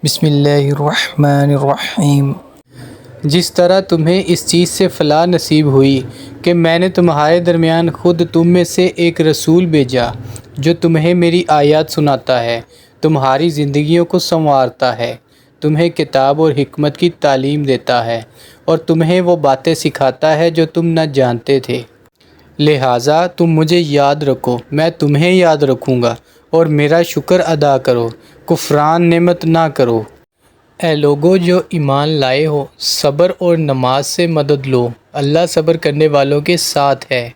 بسم اللہ الرحمن الرحیم۔ جس طرح تمہیں اس چیز سے فلاح نصیب ہوئی کہ میں نے تمہارے درمیان خود تم میں سے ایک رسول بھیجا جو تمہیں میری آیات سناتا ہے، تمہاری زندگیوں کو سنوارتا ہے، تمہیں کتاب اور حکمت کی تعلیم دیتا ہے اور تمہیں وہ باتیں سکھاتا ہے جو تم نہ جانتے تھے۔ لہٰذا تم مجھے یاد رکھو، میں تمہیں یاد رکھوں گا، اور میرا شکر ادا کرو، کفران نعمت نہ کرو۔ اے لوگو جو ایمان لائے ہو، صبر اور نماز سے مدد لو، اللہ صبر کرنے والوں کے ساتھ ہے۔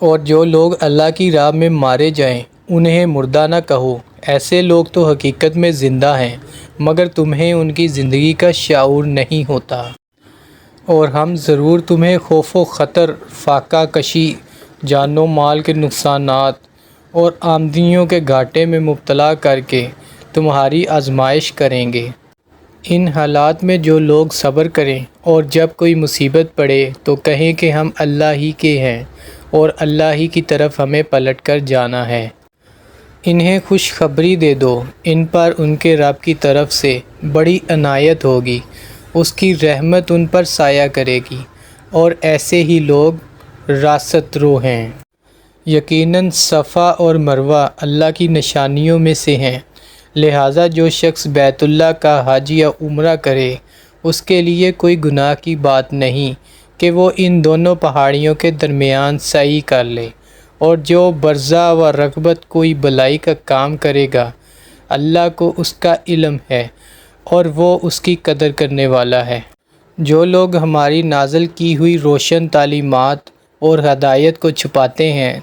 اور جو لوگ اللہ کی راہ میں مارے جائیں انہیں مردہ نہ کہو، ایسے لوگ تو حقیقت میں زندہ ہیں مگر تمہیں ان کی زندگی کا شعور نہیں ہوتا۔ اور ہم ضرور تمہیں خوف و خطر، فاقہ کشی، جان و مال کے نقصانات اور آمدنیوں کے گھاٹے میں مبتلا کر کے تمہاری آزمائش کریں گے۔ ان حالات میں جو لوگ صبر کریں اور جب کوئی مصیبت پڑے تو کہیں کہ ہم اللہ ہی کے ہیں اور اللہ ہی کی طرف ہمیں پلٹ کر جانا ہے۔ انہیں خوشخبری دے دو، ان پر ان کے رب کی طرف سے بڑی عنایت ہوگی، اس کی رحمت ان پر سایہ کرے گی، اور ایسے ہی لوگ راست رو ہیں۔ یقیناً صفا اور مروہ اللہ کی نشانیوں میں سے ہیں، لہٰذا جو شخص بیت اللہ کا حج یا عمرہ کرے اس کے لیے کوئی گناہ کی بات نہیں کہ وہ ان دونوں پہاڑیوں کے درمیان سعی کر لے، اور جو برزہ و رغبت کوئی بلائی کا کام کرے گا اللہ کو اس کا علم ہے اور وہ اس کی قدر کرنے والا ہے۔ جو لوگ ہماری نازل کی ہوئی روشن تعلیمات اور ہدایت کو چھپاتے ہیں،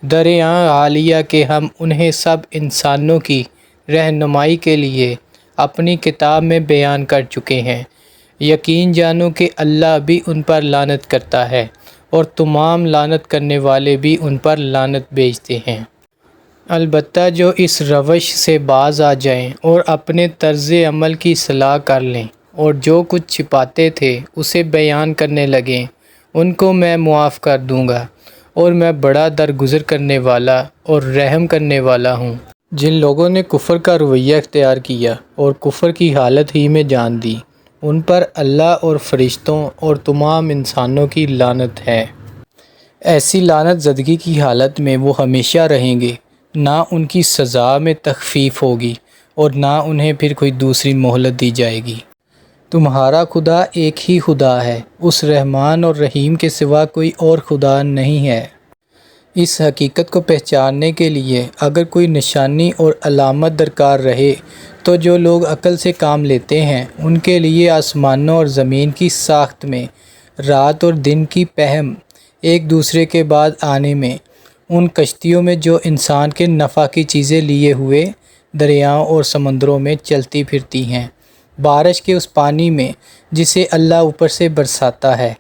دریں عالیہ کہ ہم انہیں سب انسانوں کی رہنمائی کے لیے اپنی کتاب میں بیان کر چکے ہیں، یقین جانو کہ اللہ بھی ان پر لعنت کرتا ہے اور تمام لعنت کرنے والے بھی ان پر لعنت بھیجتے ہیں۔ البتہ جو اس روش سے باز آ جائیں اور اپنے طرز عمل کی اصلاح کر لیں اور جو کچھ چھپاتے تھے اسے بیان کرنے لگیں، ان کو میں معاف کر دوں گا، اور میں بڑا درگزر کرنے والا اور رحم کرنے والا ہوں۔ جن لوگوں نے کفر کا رویہ اختیار کیا اور کفر کی حالت ہی میں جان دی، ان پر اللہ اور فرشتوں اور تمام انسانوں کی لعنت ہے۔ ایسی لعنت زدگی کی حالت میں وہ ہمیشہ رہیں گے، نہ ان کی سزا میں تخفیف ہوگی اور نہ انہیں پھر کوئی دوسری مہلت دی جائے گی۔ تمہارا خدا ایک ہی خدا ہے، اس رحمان اور رحیم کے سوا کوئی اور خدا نہیں ہے۔ اس حقیقت کو پہچاننے کے لیے اگر کوئی نشانی اور علامت درکار رہے تو جو لوگ عقل سے کام لیتے ہیں ان کے لیے آسمانوں اور زمین کی ساخت میں، رات اور دن کی پہم ایک دوسرے کے بعد آنے میں، ان کشتیوں میں جو انسان کے نفع کی چیزیں لیے ہوئے دریاؤں اور سمندروں میں چلتی پھرتی ہیں، بارش کے اس پانی میں جسے اللہ اوپر سے برساتا ہے،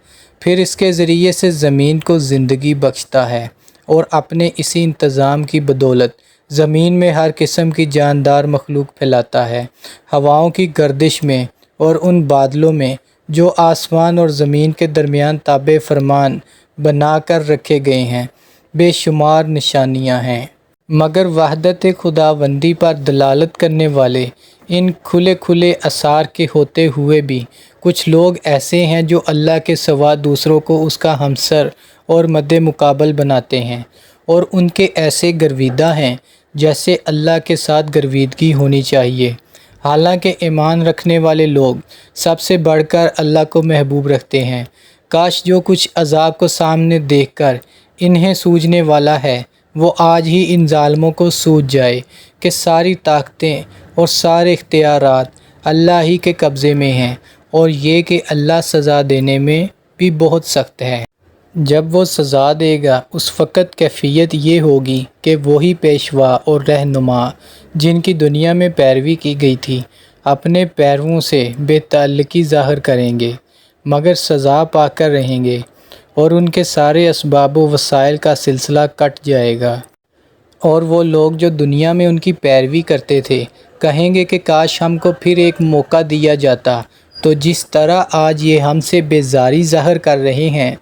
پھر اس کے ذریعے سے زمین کو زندگی بخشتا ہے، اور اپنے اسی انتظام کی بدولت زمین میں ہر قسم کی جاندار مخلوق پھیلاتا ہے، ہواؤں کی گردش میں اور ان بادلوں میں جو آسمان اور زمین کے درمیان تابع فرمان بنا کر رکھے گئے ہیں، بے شمار نشانیاں ہیں۔ مگر وحدت خداوندی پر دلالت کرنے والے ان کھلے کھلے آثار کے ہوتے ہوئے بھی کچھ لوگ ایسے ہیں جو اللہ کے سوا دوسروں کو اس کا ہمسر اور مد مقابل بناتے ہیں، اور ان کے ایسے گرویدہ ہیں جیسے اللہ کے ساتھ گرویدگی ہونی چاہیے، حالانکہ ایمان رکھنے والے لوگ سب سے بڑھ کر اللہ کو محبوب رکھتے ہیں۔ کاش جو کچھ عذاب کو سامنے دیکھ کر انہیں سوجنے والا ہے وہ آج ہی ان ظالموں کو سوج جائے کہ ساری طاقتیں اور سارے اختیارات اللہ ہی کے قبضے میں ہیں، اور یہ کہ اللہ سزا دینے میں بھی بہت سخت ہے۔ جب وہ سزا دے گا اس وقت کیفیت یہ ہوگی کہ وہی پیشوا اور رہنما جن کی دنیا میں پیروی کی گئی تھی اپنے پیرووں سے بے تعلقی ظاہر کریں گے، مگر سزا پا کر رہیں گے، اور ان کے سارے اسباب و وسائل کا سلسلہ کٹ جائے گا۔ اور وہ لوگ جو دنیا میں ان کی پیروی کرتے تھے کہیں گے کہ کاش ہم کو پھر ایک موقع دیا جاتا تو جس طرح آج یہ ہم سے بیزاری ظاہر کر رہے ہیں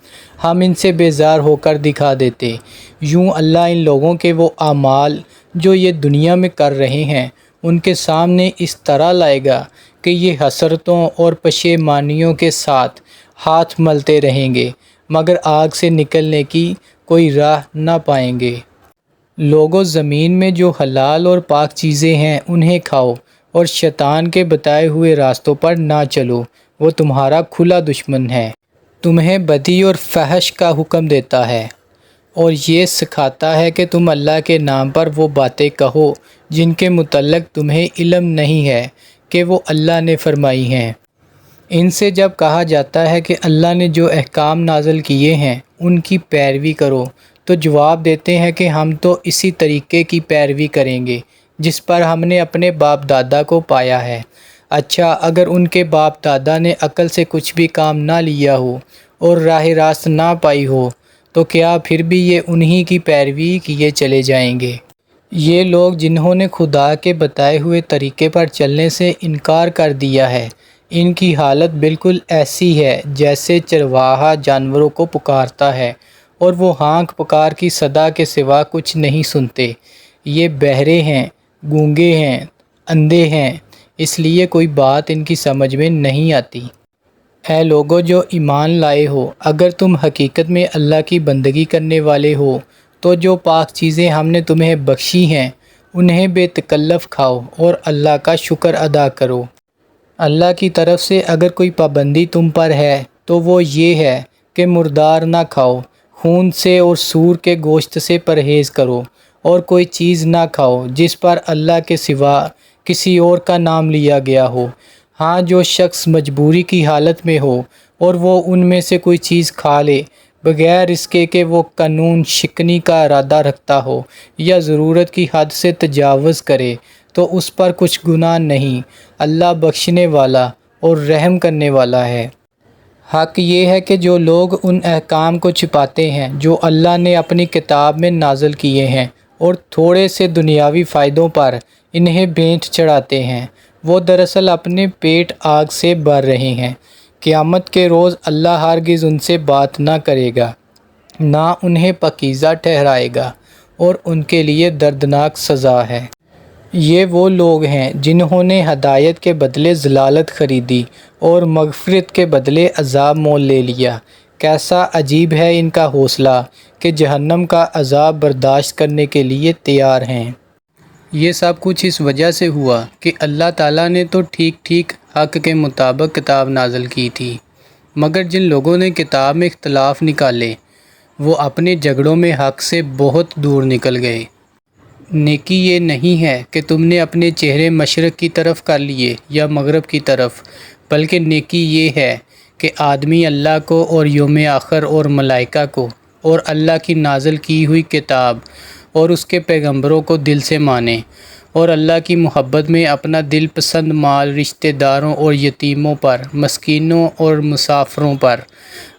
ہم ان سے بیزار ہو کر دکھا دیتے۔ یوں اللہ ان لوگوں کے وہ اعمال جو یہ دنیا میں کر رہے ہیں ان کے سامنے اس طرح لائے گا کہ یہ حسرتوں اور پشیمانیوں کے ساتھ ہاتھ ملتے رہیں گے، مگر آگ سے نکلنے کی کوئی راہ نہ پائیں گے۔ لوگو، زمین میں جو حلال اور پاک چیزیں ہیں انہیں کھاؤ، اور شیطان کے بتائے ہوئے راستوں پر نہ چلو، وہ تمہارا کھلا دشمن ہے۔ تمہیں بدی اور فحش کا حکم دیتا ہے اور یہ سکھاتا ہے کہ تم اللہ کے نام پر وہ باتیں کہو جن کے متعلق تمہیں علم نہیں ہے کہ وہ اللہ نے فرمائی ہیں۔ ان سے جب کہا جاتا ہے کہ اللہ نے جو احکام نازل کیے ہیں ان کی پیروی کرو، تو جواب دیتے ہیں کہ ہم تو اسی طریقے کی پیروی کریں گے جس پر ہم نے اپنے باپ دادا کو پایا ہے۔ اچھا، اگر ان کے باپ دادا نے عقل سے کچھ بھی کام نہ لیا ہو اور راہ راست نہ پائی ہو تو کیا پھر بھی یہ انہی کی پیروی کیے چلے جائیں گے؟ یہ لوگ جنہوں نے خدا کے بتائے ہوئے طریقے پر چلنے سے انکار کر دیا ہے، ان کی حالت بالکل ایسی ہے جیسے چرواہا جانوروں کو پکارتا ہے اور وہ ہانک پکار کی صدا کے سوا کچھ نہیں سنتے۔ یہ بہرے ہیں، گونگے ہیں، اندھے ہیں، اس لیے کوئی بات ان کی سمجھ میں نہیں آتی۔ اے لوگو جو ایمان لائے ہو، اگر تم حقیقت میں اللہ کی بندگی کرنے والے ہو تو جو پاک چیزیں ہم نے تمہیں بخشی ہیں انہیں بے تکلف کھاؤ اور اللہ کا شکر ادا کرو۔ اللہ کی طرف سے اگر کوئی پابندی تم پر ہے تو وہ یہ ہے کہ مردار نہ کھاؤ، خون سے اور سور کے گوشت سے پرہیز کرو، اور کوئی چیز نہ کھاؤ جس پر اللہ کے سوا کسی اور کا نام لیا گیا ہو۔ ہاں، جو شخص مجبوری کی حالت میں ہو اور وہ ان میں سے کوئی چیز کھا لے بغیر اس کے کہ وہ قانون شکنی کا ارادہ رکھتا ہو یا ضرورت کی حد سے تجاوز کرے تو اس پر کچھ گناہ نہیں، اللہ بخشنے والا اور رحم کرنے والا ہے۔ حق یہ ہے کہ جو لوگ ان احکام کو چھپاتے ہیں جو اللہ نے اپنی کتاب میں نازل کیے ہیں اور تھوڑے سے دنیاوی فائدوں پر انہیں بھیٹ چڑھاتے ہیں، وہ دراصل اپنے پیٹ آگ سے بھر رہے ہیں۔ قیامت کے روز اللہ ہرگز ان سے بات نہ کرے گا، نہ انہیں پاکیزہ ٹھہرائے گا، اور ان کے لیے دردناک سزا ہے۔ یہ وہ لوگ ہیں جنہوں نے ہدایت کے بدلے ضلالت خریدی اور مغفرت کے بدلے عذاب مول لے لیا۔ کیسا عجیب ہے ان کا حوصلہ کہ جہنم کا عذاب برداشت کرنے کے لیے تیار ہیں۔ یہ سب کچھ اس وجہ سے ہوا کہ اللہ تعالیٰ نے تو ٹھیک ٹھیک حق کے مطابق کتاب نازل کی تھی، مگر جن لوگوں نے کتاب میں اختلاف نکالے وہ اپنے جھگڑوں میں حق سے بہت دور نکل گئے۔ نیکی یہ نہیں ہے کہ تم نے اپنے چہرے مشرق کی طرف کر لیے یا مغرب کی طرف، بلکہ نیکی یہ ہے کہ آدمی اللہ کو اور یوم آخر اور ملائکہ کو اور اللہ کی نازل کی ہوئی کتاب اور اس کے پیغمبروں کو دل سے مانے، اور اللہ کی محبت میں اپنا دل پسند مال رشتہ داروں اور یتیموں پر، مسکینوں اور مسافروں پر،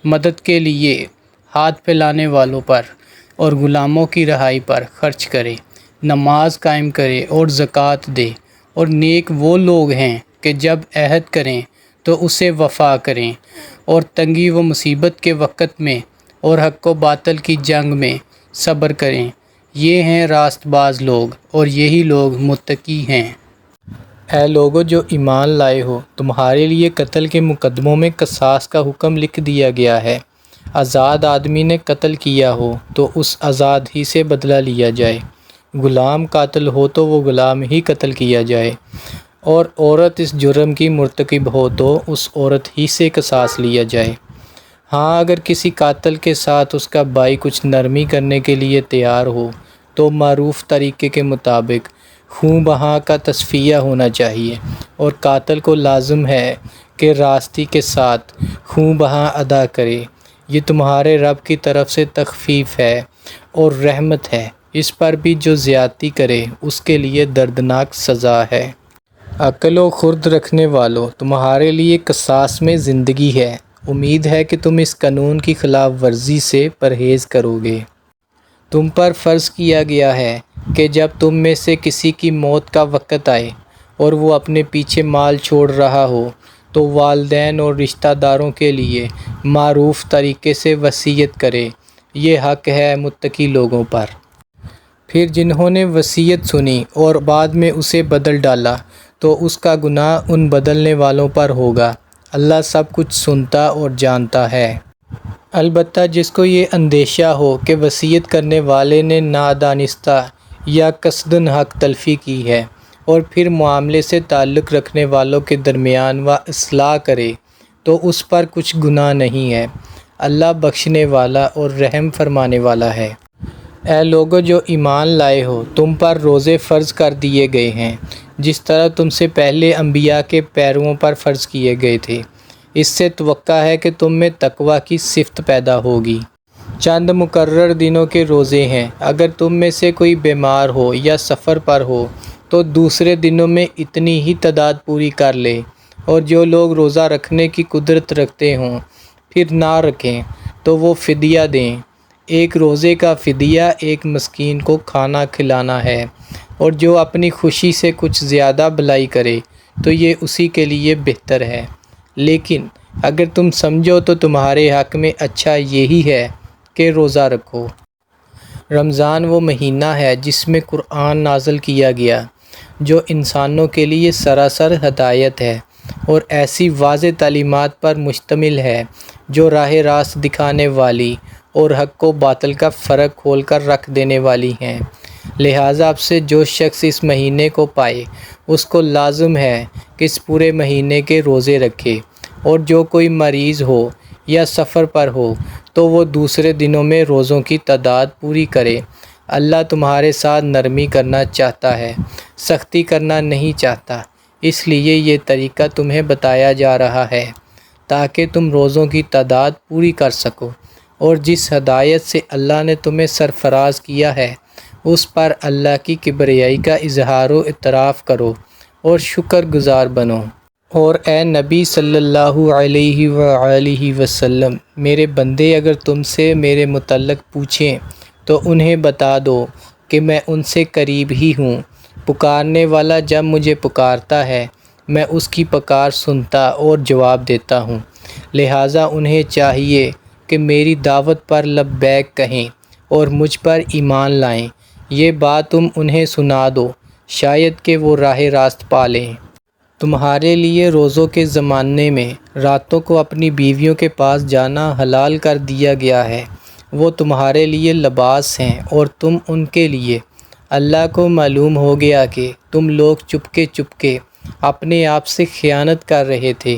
مدد کے لیے ہاتھ پھیلانے والوں پر اور غلاموں کی رہائی پر خرچ کرے، نماز قائم کرے اور زکوٰۃ دے۔ اور نیک وہ لوگ ہیں کہ جب عہد کریں تو اسے وفا کریں، اور تنگی و مصیبت کے وقت میں اور حق و باطل کی جنگ میں صبر کریں۔ یہ ہیں راست باز لوگ اور یہی لوگ متقی ہیں۔ اے لوگو جو ایمان لائے ہو، تمہارے لیے قتل کے مقدموں میں قصاص کا حکم لکھ دیا گیا ہے۔ آزاد آدمی نے قتل کیا ہو تو اس آزاد ہی سے بدلہ لیا جائے، غلام قاتل ہو تو وہ غلام ہی قتل کیا جائے، اور عورت اس جرم کی مرتکب ہو تو اس عورت ہی سے قصاص لیا جائے۔ ہاں، اگر کسی قاتل کے ساتھ اس کا بھائی کچھ نرمی کرنے کے لیے تیار ہو تو معروف طریقے کے مطابق خوں بہا کا تصفیہ ہونا چاہیے، اور قاتل کو لازم ہے کہ راستی کے ساتھ خوں بہا ادا کرے۔ یہ تمہارے رب کی طرف سے تخفیف ہے اور رحمت ہے، اس پر بھی جو زیادتی کرے اس کے لیے دردناک سزا ہے۔ عقل و خرد رکھنے والو، تمہارے لیے قصاص میں زندگی ہے، امید ہے کہ تم اس قانون کی خلاف ورزی سے پرہیز کرو گے۔ تم پر فرض کیا گیا ہے کہ جب تم میں سے کسی کی موت کا وقت آئے اور وہ اپنے پیچھے مال چھوڑ رہا ہو تو والدین اور رشتہ داروں کے لیے معروف طریقے سے وصیت کرے، یہ حق ہے متقی لوگوں پر۔ پھر جنہوں نے وصیت سنی اور بعد میں اسے بدل ڈالا تو اس کا گناہ ان بدلنے والوں پر ہوگا۔ اللہ سب کچھ سنتا اور جانتا ہے۔ البتہ جس کو یہ اندیشہ ہو کہ وصیت کرنے والے نے نادانستہ یا قصداً حق تلفی کی ہے اور پھر معاملے سے تعلق رکھنے والوں کے درمیان وہ اصلاح کرے تو اس پر کچھ گناہ نہیں ہے۔ اللہ بخشنے والا اور رحم فرمانے والا ہے۔ اے لوگو جو ایمان لائے ہو، تم پر روزے فرض کر دیے گئے ہیں جس طرح تم سے پہلے انبیاء کے پیرووں پر فرض کیے گئے تھے۔ اس سے توقع ہے کہ تم میں تقویٰ کی صفت پیدا ہوگی۔ چند مقرر دنوں کے روزے ہیں۔ اگر تم میں سے کوئی بیمار ہو یا سفر پر ہو تو دوسرے دنوں میں اتنی ہی تعداد پوری کر لے، اور جو لوگ روزہ رکھنے کی قدرت رکھتے ہوں پھر نہ رکھیں تو وہ فدیہ دیں۔ ایک روزے کا فدیہ ایک مسکین کو کھانا کھلانا ہے، اور جو اپنی خوشی سے کچھ زیادہ بھلائی کرے تو یہ اسی کے لیے بہتر ہے۔ لیکن اگر تم سمجھو تو تمہارے حق میں اچھا یہی ہے کہ روزہ رکھو۔ رمضان وہ مہینہ ہے جس میں قرآن نازل کیا گیا، جو انسانوں کے لیے سراسر ہدایت ہے اور ایسی واضح تعلیمات پر مشتمل ہے جو راہ راست دکھانے والی اور حق و باطل کا فرق کھول کر رکھ دینے والی ہیں۔ لہٰذا اب سے جو شخص اس مہینے کو پائے اس کو لازم ہے کہ اس پورے مہینے کے روزے رکھے، اور جو کوئی مریض ہو یا سفر پر ہو تو وہ دوسرے دنوں میں روزوں کی تعداد پوری کرے۔ اللہ تمہارے ساتھ نرمی کرنا چاہتا ہے، سختی کرنا نہیں چاہتا، اس لیے یہ طریقہ تمہیں بتایا جا رہا ہے تاکہ تم روزوں کی تعداد پوری کر سکو، اور جس ہدایت سے اللہ نے تمہیں سرفراز کیا ہے اس پر اللہ کی کبریائی کا اظہار و اعتراف کرو اور شکر گزار بنو۔ اور اے نبی صلی اللہ علیہ وآلہ وسلم، میرے بندے اگر تم سے میرے متعلق پوچھیں تو انہیں بتا دو کہ میں ان سے قریب ہی ہوں۔ پکارنے والا جب مجھے پکارتا ہے میں اس کی پکار سنتا اور جواب دیتا ہوں۔ لہٰذا انہیں چاہیے کہ میری دعوت پر لبیک کہیں اور مجھ پر ایمان لائیں۔ یہ بات تم انہیں سنا دو، شاید کہ وہ راہ راست پا لیں۔ تمہارے لیے روزوں کے زمانے میں راتوں کو اپنی بیویوں کے پاس جانا حلال کر دیا گیا ہے۔ وہ تمہارے لیے لباس ہیں اور تم ان کے لیے۔ اللہ کو معلوم ہو گیا کہ تم لوگ چپکے چپکے اپنے آپ سے خیانت کر رہے تھے،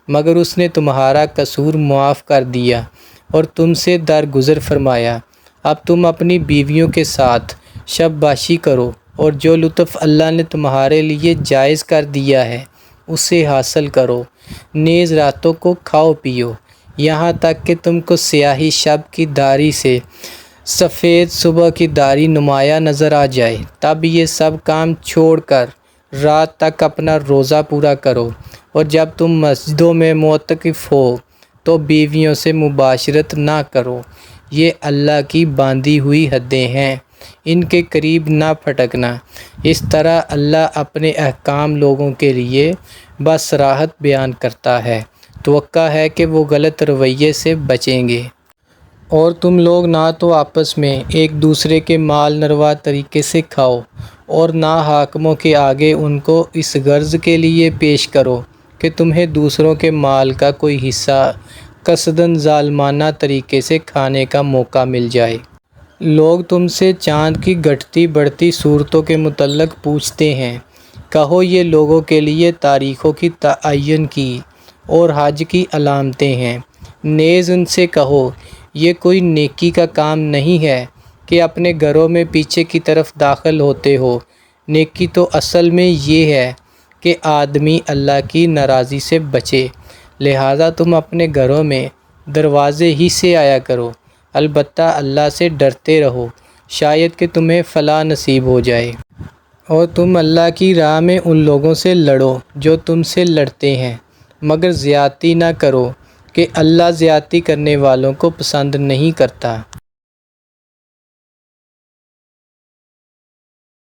مگر اس نے تمہارا قصور معاف کر دیا اور تم سے درگزر فرمایا۔ اب تم اپنی بیویوں کے ساتھ شب باشی کرو، اور جو لطف اللہ نے تمہارے لیے جائز کر دیا ہے اسے حاصل کرو۔ نیز راتوں کو کھاؤ پیو یہاں تک کہ تم کو سیاہی شب کی دھاری سے سفید صبح کی دھاری نمایاں نظر آ جائے، تب یہ سب کام چھوڑ کر رات تک اپنا روزہ پورا کرو، اور جب تم مسجدوں میں معتکف ہو تو بیویوں سے مباشرت نہ کرو۔ یہ اللہ کی باندھی ہوئی حدیں ہیں، ان کے قریب نہ پھٹکنا۔ اس طرح اللہ اپنے احکام لوگوں کے لیے بصراحت بیان کرتا ہے۔ توقع ہے کہ وہ غلط رویے سے بچیں گے۔ اور تم لوگ نہ تو آپس میں ایک دوسرے کے مال نروا طریقے سے کھاؤ، اور نہ حاکموں کے آگے ان کو اس غرض کے لیے پیش کرو کہ تمہیں دوسروں کے مال کا کوئی حصہ قصداً ظالمانہ طریقے سے کھانے کا موقع مل جائے۔ لوگ تم سے چاند کی گھٹتی بڑھتی صورتوں کے متعلق پوچھتے ہیں۔ کہو یہ لوگوں کے لیے تاریخوں کی تعین کی اور حج کی علامتیں ہیں۔ نیز ان سے کہو یہ کوئی نیکی کا کام نہیں ہے کہ اپنے گھروں میں پیچھے کی طرف داخل ہوتے ہو۔ نیکی تو اصل میں یہ ہے کہ آدمی اللہ کی ناراضی سے بچے، لہٰذا تم اپنے گھروں میں دروازے ہی سے آیا کرو، البتہ اللہ سے ڈرتے رہو، شاید کہ تمہیں فلاح نصیب ہو جائے۔ اور تم اللہ کی راہ میں ان لوگوں سے لڑو جو تم سے لڑتے ہیں، مگر زیادتی نہ کرو کہ اللہ زیادتی کرنے والوں کو پسند نہیں کرتا۔